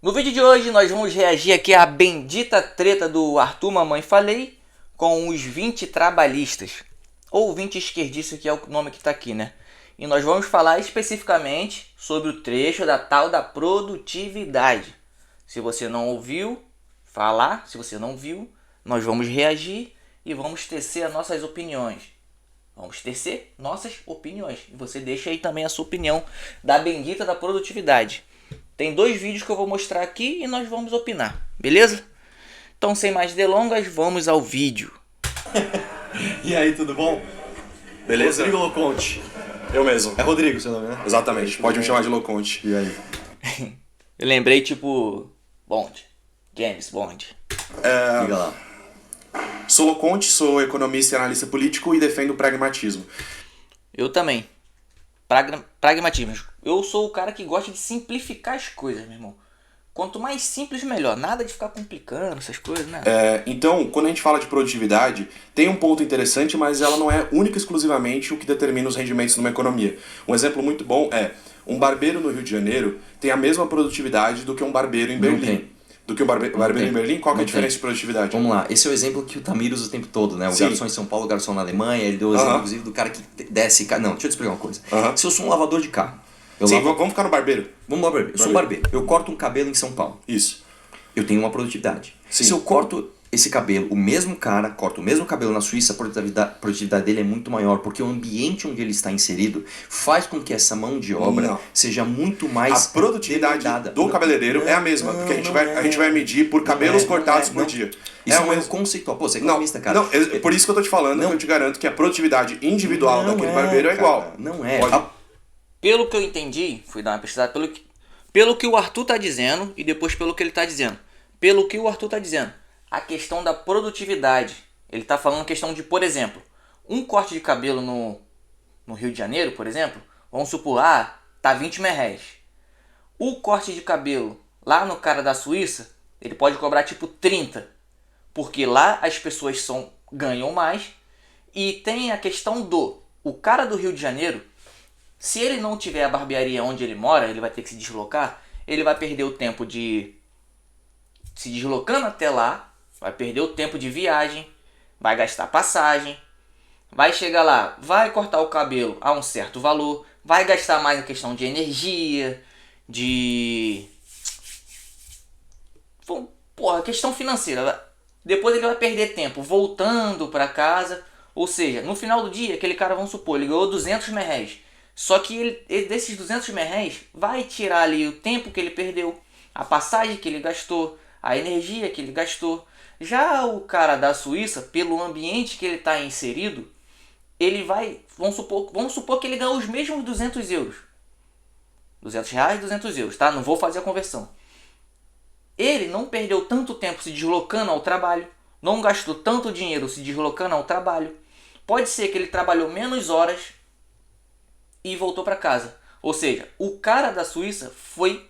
No vídeo de hoje nós vamos reagir aqui à bendita treta do Arthur Mamãe Falei com os 20 trabalhistas, ou 20 esquerdistas, que é o nome que está aqui, né? E nós vamos falar especificamente sobre o trecho da tal da produtividade. Se você não ouviu falar, se você não viu, nós vamos reagir e vamos tecer as nossas opiniões. Vamos tecer nossas opiniões. E você deixa aí também a sua opinião da bendita da produtividade. Tem 2 vídeos que eu vou mostrar aqui e nós vamos opinar, beleza? Então, sem mais delongas, vamos ao vídeo. E aí, tudo bom? Beleza? Rodrigo Loconte. Eu mesmo. É Rodrigo seu nome, né? Exatamente, pode me chamar de Loconte. E aí? Eu lembrei, tipo, Bond. James Bond. Liga lá. Sou Loconte, sou economista e analista político e defendo o pragmatismo. Eu também. Pragmatismo. Eu sou o cara que gosta de simplificar as coisas, meu irmão. Quanto mais simples, melhor. Nada de ficar complicando essas coisas, né? Então, quando a gente fala de produtividade, tem um ponto interessante, mas ela não é única e exclusivamente o que determina os rendimentos numa economia. Um exemplo muito bom é um barbeiro no Rio de Janeiro tem a mesma produtividade do que um barbeiro em Berlim. tem. Do que um barbeiro em Berlim? Qual que é a diferença de produtividade? Vamos lá, esse é o exemplo que o Tamir usa o tempo todo, né? O Sim. garçom em São Paulo, o garçom na Alemanha, ele deu o exemplo, inclusive, do cara que desce... Não, deixa eu te explicar uma coisa. Se eu sou um lavador de carro... Sim, vamos ficar no barbeiro. Vamos lá, barbeiro. Eu sou um barbeiro. Eu corto um cabelo em São Paulo. Isso. Eu tenho uma produtividade. Sim. Se eu corto esse cabelo, o mesmo cara corta o mesmo cabelo na Suíça, a produtividade dele é muito maior, porque o ambiente onde ele está inserido faz com que essa mão de obra seja muito mais A produtividade demandada. do cabeleireiro é a mesma, porque a gente vai medir por cabelos cortados por dia. Isso é um conceitual. Pô, você é economista, cara. Não, por isso que eu tô te falando, que eu te garanto que a produtividade individual daquele barbeiro é igual. Não é. Pelo que eu entendi, fui dar uma pesquisada, pelo que o Arthur tá dizendo e depois pelo que ele tá dizendo. Pelo que o Arthur tá dizendo, a questão da produtividade. Ele tá falando questão de, por exemplo, um corte de cabelo no Rio de Janeiro, por exemplo, vamos supor, tá 20 merréis. O corte de cabelo lá no cara da Suíça, ele pode cobrar tipo 30. Porque lá as pessoas ganham mais. E tem a questão o cara do Rio de Janeiro, se ele não tiver a barbearia onde ele mora, ele vai ter que se deslocar, ele vai perder o tempo de se deslocando até lá, vai perder o tempo de viagem, vai gastar passagem, vai chegar lá, vai cortar o cabelo a um certo valor, vai gastar mais na questão de energia, questão financeira. Depois ele vai perder tempo voltando para casa, ou seja, no final do dia, aquele cara, vamos supor, ele ganhou 200 merréis. Só que ele desses 200 merréis vai tirar ali o tempo que ele perdeu, a passagem que ele gastou, a energia que ele gastou. Já o cara da Suíça, pelo ambiente que ele está inserido, ele vai, vamos supor que ele ganhou os mesmos 200 euros. 200 reais, 200 euros, tá? Não vou fazer a conversão. Ele não perdeu tanto tempo se deslocando ao trabalho, não gastou tanto dinheiro se deslocando ao trabalho. Pode ser que ele trabalhou menos horas e voltou para casa. Ou seja, o cara da Suíça foi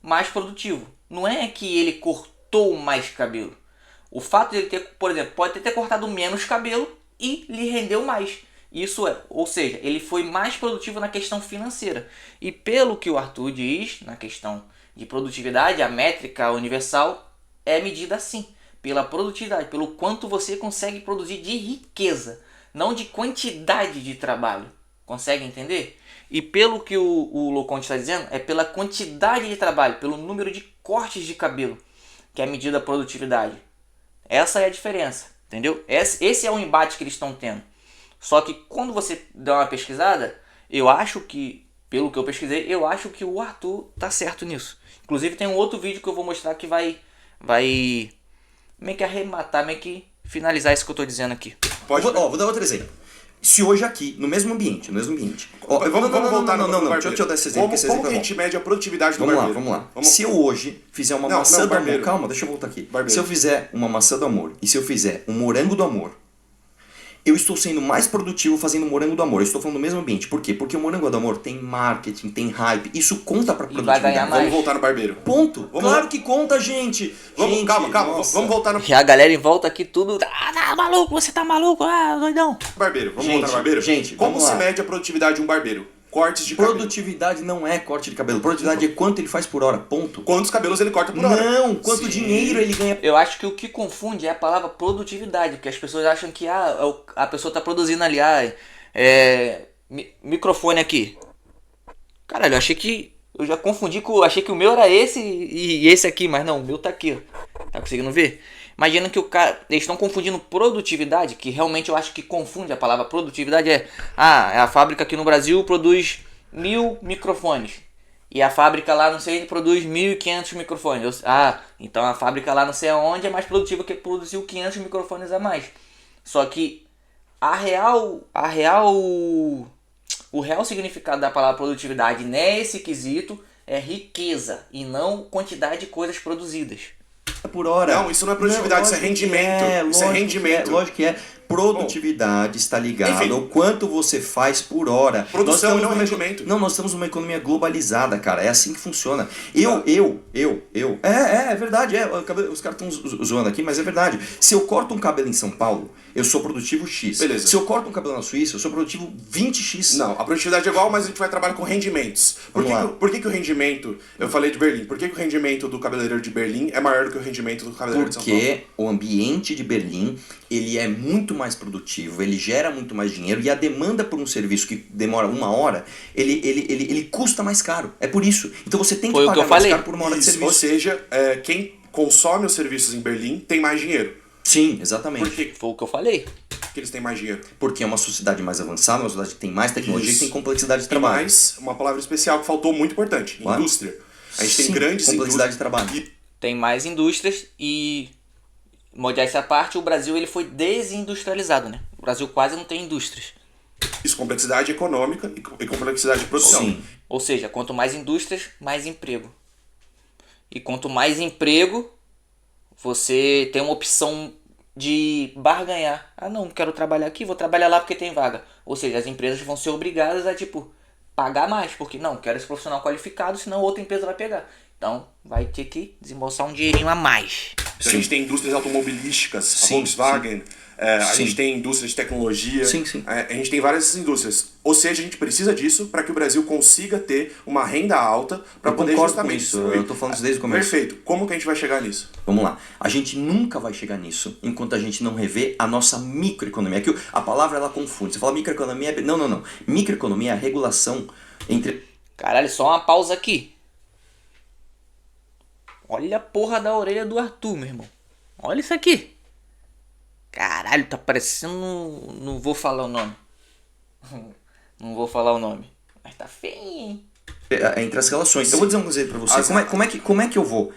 mais produtivo. Não é que ele cortou mais cabelo. O fato de ele ter, por exemplo, pode ter cortado menos cabelo e lhe rendeu mais. Ou seja, ele foi mais produtivo na questão financeira. E pelo que o Arthur diz, na questão de produtividade, a métrica universal é medida assim, pela produtividade, pelo quanto você consegue produzir de riqueza, não de quantidade de trabalho. Consegue entender? E pelo que o Loconte está dizendo, é pela quantidade de trabalho, pelo número de cortes de cabelo, que é a medida da produtividade. Essa é a diferença, entendeu? Esse é o embate que eles estão tendo. Só que quando você dá uma pesquisada, eu acho que, pelo que eu pesquisei, eu acho que o Arthur tá certo nisso. Inclusive tem um outro vídeo que eu vou mostrar que vai meio que arrematar, meio que finalizar isso que eu tô dizendo aqui. Vou dar outro exemplo. Se hoje aqui, no mesmo ambiente. Vamos voltar no barbeiro. Deixa eu dar esse exemplo. Como que a gente mede a produtividade do barbeiro? Vamos lá. Se eu hoje fizer uma maçã do amor... Calma, deixa eu voltar aqui. Barbeiro. Se eu fizer uma maçã do amor e se eu fizer um morango do amor, eu estou sendo mais produtivo fazendo morango do amor. Eu estou falando do mesmo ambiente. Por quê? Porque o morango do amor tem marketing, tem hype. Isso conta pra produtividade. Vai ganhar mais. Vamos voltar no barbeiro. Ponto. Claro que conta, gente. Calma. Vamos voltar no Já a galera em volta aqui tudo... tá maluco, você tá maluco, doidão. barbeiro. Vamos voltar no barbeiro? Gente, como vamos se lá. mede a produtividade de um barbeiro? cortes de cabelo. Produtividade não é corte de cabelo. Produtividade é quanto ele faz por hora, ponto. Quantos cabelos ele corta por hora? Não, quanto Sim. dinheiro ele ganha. Eu acho que o que confunde é a palavra produtividade, porque as pessoas acham que a pessoa tá produzindo ali, microfone aqui. Caralho, eu achei que. Eu já confundi com. Achei que o meu era esse e esse aqui, mas não, o meu tá aqui, ó. Tá conseguindo ver? Imagina que o cara. Eles estão confundindo produtividade, que realmente eu acho que confunde a palavra produtividade. É a fábrica aqui no Brasil produz 1000 microfones. E a fábrica lá não sei produz 1500 microfones. Então a fábrica lá não sei aonde é mais produtiva que produziu 500 microfones a mais. Só que o real significado da palavra produtividade nesse quesito é riqueza e não quantidade de coisas produzidas. Por hora. Não, isso não é produtividade, isso é rendimento. Isso é rendimento. Lógico que é. Produtividade está ligada ao quanto você faz por hora. Produção e não rendimento. Não, nós estamos numa economia globalizada, cara. É assim que funciona. É verdade. Os caras estão zoando aqui, mas é verdade. Se eu corto um cabelo em São Paulo, eu sou produtivo X. Beleza. Se eu corto um cabelo na Suíça, eu sou produtivo 20X. Não, a produtividade é igual, mas a gente vai trabalhar com rendimentos. Por que o rendimento... Eu falei de Berlim. Por que o rendimento do cabeleireiro de Berlim é maior do que o rendimento do cabeleireiro de São Paulo? Porque o ambiente de Berlim, ele é muito mais produtivo, ele gera muito mais dinheiro e a demanda por um serviço que demora 1 hora, ele custa mais caro. É por isso. Então você tem que pagar mais caro por 1 hora de serviço. Ou seja, quem consome os serviços em Berlim tem mais dinheiro. Sim, exatamente. Por que foi o que eu falei? Que eles têm mais dinheiro. Porque é uma sociedade mais avançada, uma sociedade que tem mais tecnologia e tem complexidade de trabalho. Mas uma palavra especial que faltou muito importante, indústria. A gente tem grandes complexidade de trabalho. Tem mais indústrias e... Modéstia à parte, o Brasil ele foi desindustrializado, né? O Brasil quase não tem indústrias. Isso, complexidade econômica e complexidade de produção. Sim. Ou seja, quanto mais indústrias, mais emprego. E quanto mais emprego, você tem uma opção de barganhar. Não quero trabalhar aqui, vou trabalhar lá porque tem vaga. Ou seja, as empresas vão ser obrigadas a, pagar mais. Porque, não, quero esse profissional qualificado, senão outra empresa vai pegar. Então, vai ter que desembolsar um dinheirinho a mais. Então, a gente tem indústrias automobilísticas, a Volkswagen, a gente tem indústrias de tecnologia, a gente tem várias indústrias. Ou seja, a gente precisa disso para que o Brasil consiga ter uma renda alta para poder justamente... Com isso. Eu estou falando isso desde o começo. Perfeito. Como que a gente vai chegar nisso? Vamos lá. A gente nunca vai chegar nisso enquanto a gente não rever a nossa microeconomia. Aqui a palavra ela confunde. Você fala microeconomia... Não. Microeconomia é a regulação entre... Caralho, só uma pausa aqui. Olha a porra da orelha do Arthur, meu irmão. Olha isso aqui. Caralho, tá parecendo... Não vou falar o nome. Não vou falar o nome. Mas tá feio, hein? Entre as relações. Eu vou dizer uma coisa pra você. Como é que eu vou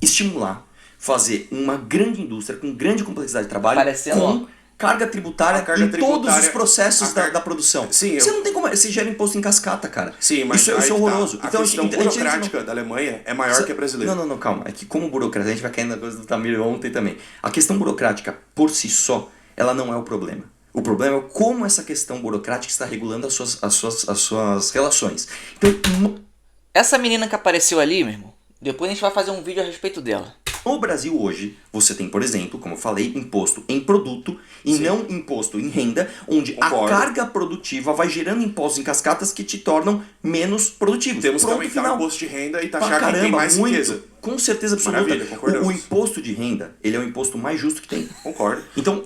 estimular, fazer uma grande indústria com grande complexidade de trabalho com carga tributária em todos os processos da produção? Sim, você não tem como... Você gera imposto em cascata, cara. Sim, mas isso é horroroso. A questão burocrática da Alemanha é maior que a brasileira. Não, calma. É que como burocracia, a gente vai cair na coisa do Tamir ontem também. A questão burocrática, por si só, ela não é o problema. O problema é como essa questão burocrática está regulando as suas relações. Então, essa menina que apareceu ali, meu irmão, depois a gente vai fazer um vídeo a respeito dela. no Brasil hoje, você tem, por exemplo, como eu falei, imposto em produto e não imposto em renda, onde a carga produtiva vai gerando impostos em cascatas que te tornam menos produtivos. Temos que aumentar o imposto de renda e taxar quem tem mais riqueza. Com certeza absoluta. O imposto de renda, ele é o imposto mais justo que tem. Concordo. Então,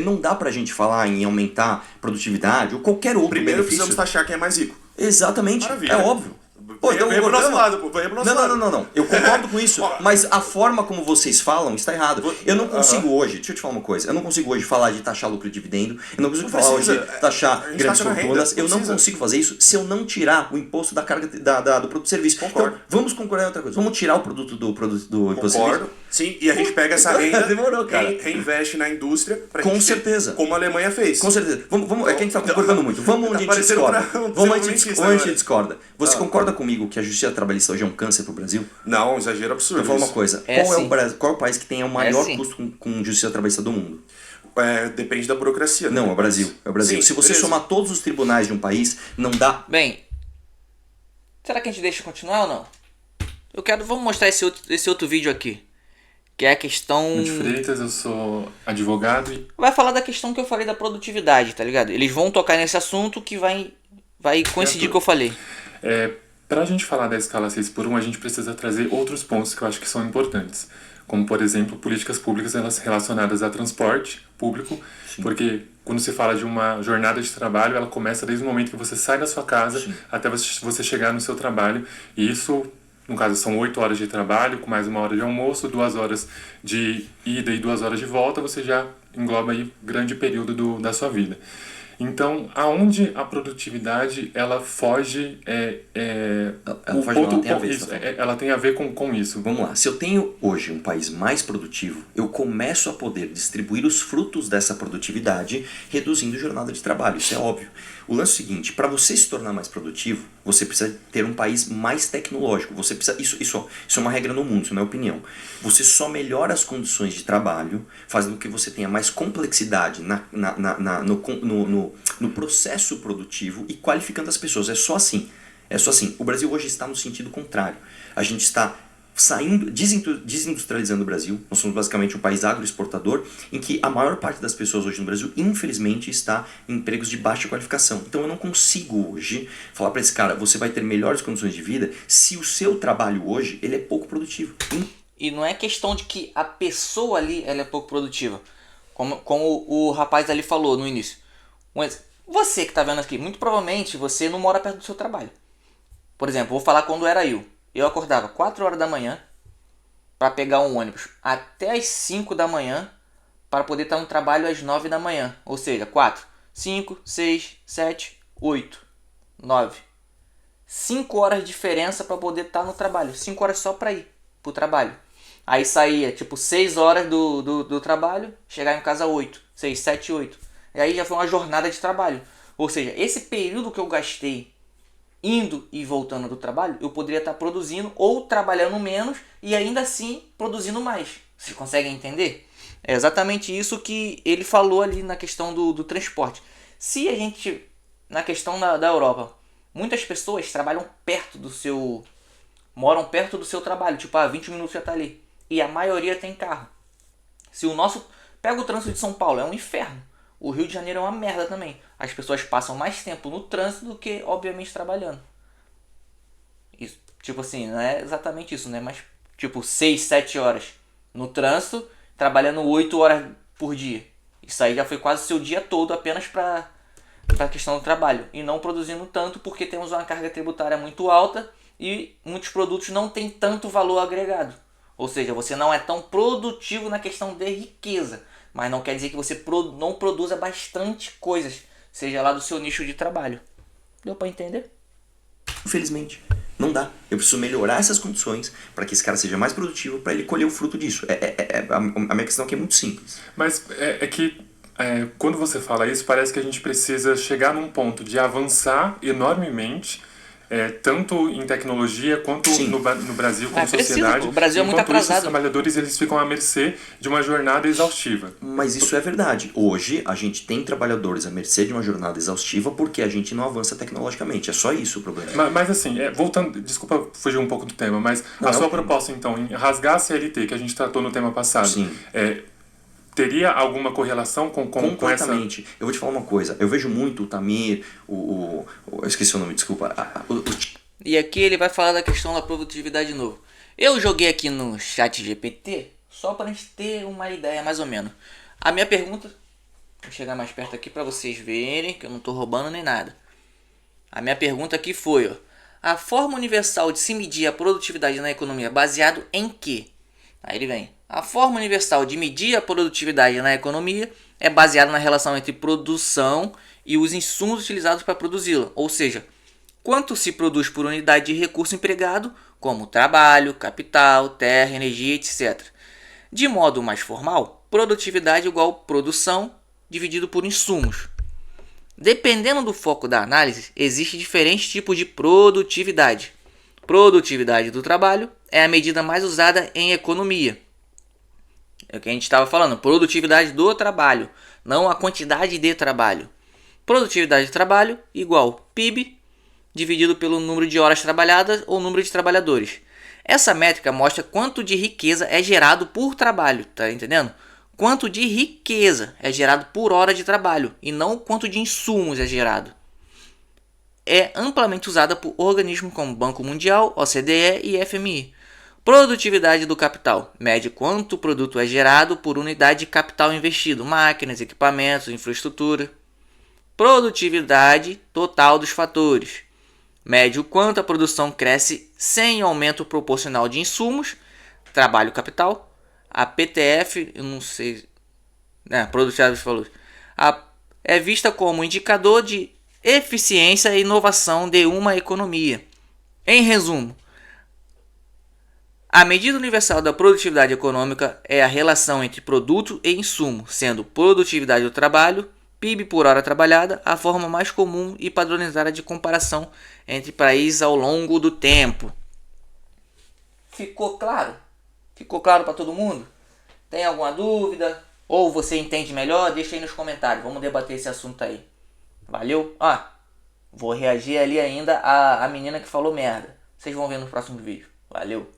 não dá pra gente falar em aumentar produtividade ou qualquer outro Primeiro benefício. precisamos taxar quem é mais rico. Exatamente. Maravilha. É óbvio. Pô, então venha pro nosso lado, pô. Venha pro nosso lado. Não. Eu concordo com isso, mas a forma como vocês falam está errado. Eu não consigo hoje, deixa eu te falar uma coisa, eu não consigo hoje falar de taxar lucro e dividendo, eu não consigo falar hoje de taxar grandes fortunas, eu não consigo fazer isso se eu não tirar o imposto da carga do produto e serviço. Concordo. Então, vamos concordar em outra coisa, vamos tirar o produto do imposto e serviço. Sim, e a gente pega essa renda e reinveste na indústria pra com gente certeza. Como a Alemanha fez. Com certeza. Vamos, é que a gente tá concordando muito. Vamos onde a gente discorda. Vamos onde a gente discorda. Você concorda comigo que a justiça trabalhista hoje é um câncer pro Brasil? Não, um exagero absurdo. Eu vou falar uma coisa. Qual é o país que tem o maior custo com justiça trabalhista do mundo? Depende da burocracia. Não, é o Brasil. É o Brasil. Sim, se você somar todos os tribunais de um país, não dá. Bem, será que a gente deixa continuar ou não? Vamos mostrar esse outro vídeo aqui. Que é a questão... De Freitas, eu sou advogado e... Vai falar da questão que eu falei da produtividade, tá ligado? Eles vão tocar nesse assunto que vai vai coincidir com o que eu falei. Para a gente falar da escala 6x1, a gente precisa trazer outros pontos que eu acho que são importantes. Como, por exemplo, políticas públicas relacionadas a transporte público, porque quando se fala de uma jornada de trabalho, ela começa desde o momento que você sai da sua casa até você chegar no seu trabalho. E isso, no caso, são 8 horas de trabalho, com mais 1 hora de almoço, 2 horas de ida e 2 horas de volta, você já engloba aí grande período da sua vida. Então, aonde a produtividade ela foge, ela tem a ver com isso. Vamos lá, se eu tenho hoje um país mais produtivo, eu começo a poder distribuir os frutos dessa produtividade, reduzindo a jornada de trabalho, isso é óbvio. O lance é o seguinte, para você se tornar mais produtivo, você precisa ter um país mais tecnológico. Você precisa, isso é uma regra no mundo, isso não é opinião. Você só melhora as condições de trabalho, fazendo com que você tenha mais complexidade no processo produtivo e qualificando as pessoas. É só assim. O Brasil hoje está no sentido contrário. A gente está desindustrializando o Brasil. Nós somos basicamente um país agroexportador, em que a maior parte das pessoas hoje no Brasil, infelizmente, está em empregos de baixa qualificação. Então eu não consigo hoje falar para esse cara, você vai ter melhores condições de vida se o seu trabalho hoje ele é pouco produtivo. E não é questão de que a pessoa ali ela é pouco produtiva. Como o rapaz ali falou no início. Você que está vendo aqui, muito provavelmente você não mora perto do seu trabalho. Por exemplo, vou falar quando era eu. Eu acordava 4 horas da manhã para pegar um ônibus até as 5 da manhã para poder estar no trabalho às 9 da manhã. Ou seja, 4, 5, 6, 7, 8, 9. 5 horas de diferença para poder estar no trabalho. 5 horas só para ir para o trabalho. Aí saía tipo 6 horas do trabalho, chegava em casa 8, 6, 7, 8. E aí já foi uma jornada de trabalho. Ou seja, esse período que eu gastei indo e voltando do trabalho, eu poderia estar produzindo ou trabalhando menos e ainda assim produzindo mais. Vocês conseguem entender? É exatamente isso que ele falou ali na questão do transporte. Se a gente, na questão da Europa, muitas pessoas trabalham moram perto do seu trabalho, tipo, 20 minutos já está ali. E a maioria tem carro. Pega o trânsito de São Paulo, é um inferno. O Rio de Janeiro é uma merda também. As pessoas passam mais tempo no trânsito do que, obviamente, trabalhando. Isso, tipo assim, não é exatamente isso, né? Mas, tipo, 6, 7 horas no trânsito, trabalhando 8 horas por dia. Isso aí já foi quase o seu dia todo apenas para a questão do trabalho. E não produzindo tanto porque temos uma carga tributária muito alta e muitos produtos não têm tanto valor agregado. Ou seja, você não é tão produtivo na questão de riqueza. Mas não quer dizer que você não produza bastante coisas, seja lá do seu nicho de trabalho. Deu pra entender? Infelizmente, não dá. Eu preciso melhorar essas condições para que esse cara seja mais produtivo, para ele colher o fruto disso. A minha questão aqui é muito simples. Mas quando você fala isso, parece que a gente precisa chegar num ponto de avançar enormemente, tanto em tecnologia quanto no Brasil como sociedade. O Brasil é muito atrasado. Os trabalhadores eles ficam à mercê de uma jornada exaustiva. Mas isso é verdade. Hoje a gente tem trabalhadores à mercê de uma jornada exaustiva porque a gente não avança tecnologicamente. É só isso o problema. Mas assim, voltando, desculpa fugir um pouco do tema, mas a sua proposta então em rasgar a CLT que a gente tratou no tema passado, sim, teria alguma correlação com essa... Completamente. Eu vou te falar uma coisa. Eu vejo muito o Tamir, eu esqueci o nome, desculpa. E aqui ele vai falar da questão da produtividade de novo. Eu joguei aqui no chat GPT só para a gente ter uma ideia mais ou menos. A minha pergunta... Vou chegar mais perto aqui para vocês verem que eu não estou roubando nem nada. A minha pergunta aqui foi... a forma universal de se medir a produtividade na economia baseado em quê? Aí ele vem... a forma universal de medir a produtividade na economia é baseada na relação entre produção e os insumos utilizados para produzi-la, ou seja, quanto se produz por unidade de recurso empregado, como trabalho, capital, terra, energia, etc. De modo mais formal, produtividade é igual produção dividido por insumos. Dependendo do foco da análise, existem diferentes tipos de produtividade. Produtividade do trabalho é a medida mais usada em economia. É o que a gente estava falando, produtividade do trabalho, não a quantidade de trabalho. Produtividade de trabalho igual PIB dividido pelo número de horas trabalhadas ou número de trabalhadores. Essa métrica mostra quanto de riqueza é gerado por trabalho, tá entendendo? Quanto de riqueza é gerado por hora de trabalho e não quanto de insumos é gerado. é amplamente usada por organismos como Banco Mundial, OCDE e FMI. Produtividade do capital. Mede quanto produto é gerado por unidade de capital investido, máquinas, equipamentos, infraestrutura. Produtividade total dos fatores. Mede o quanto a produção cresce sem aumento proporcional de insumos, trabalho capital. A PTF, eu não sei, produtividade dos valores, é vista como indicador de eficiência e inovação de uma economia. Em resumo, a medida universal da produtividade econômica é a relação entre produto e insumo, sendo produtividade do trabalho, PIB por hora trabalhada, a forma mais comum e padronizada de comparação entre países ao longo do tempo. Ficou claro? Ficou claro para todo mundo? Tem alguma dúvida? Ou você entende melhor? Deixa aí nos comentários. Vamos debater esse assunto aí. Valeu? Vou reagir ali ainda a menina que falou merda. Vocês vão ver no próximo vídeo. Valeu!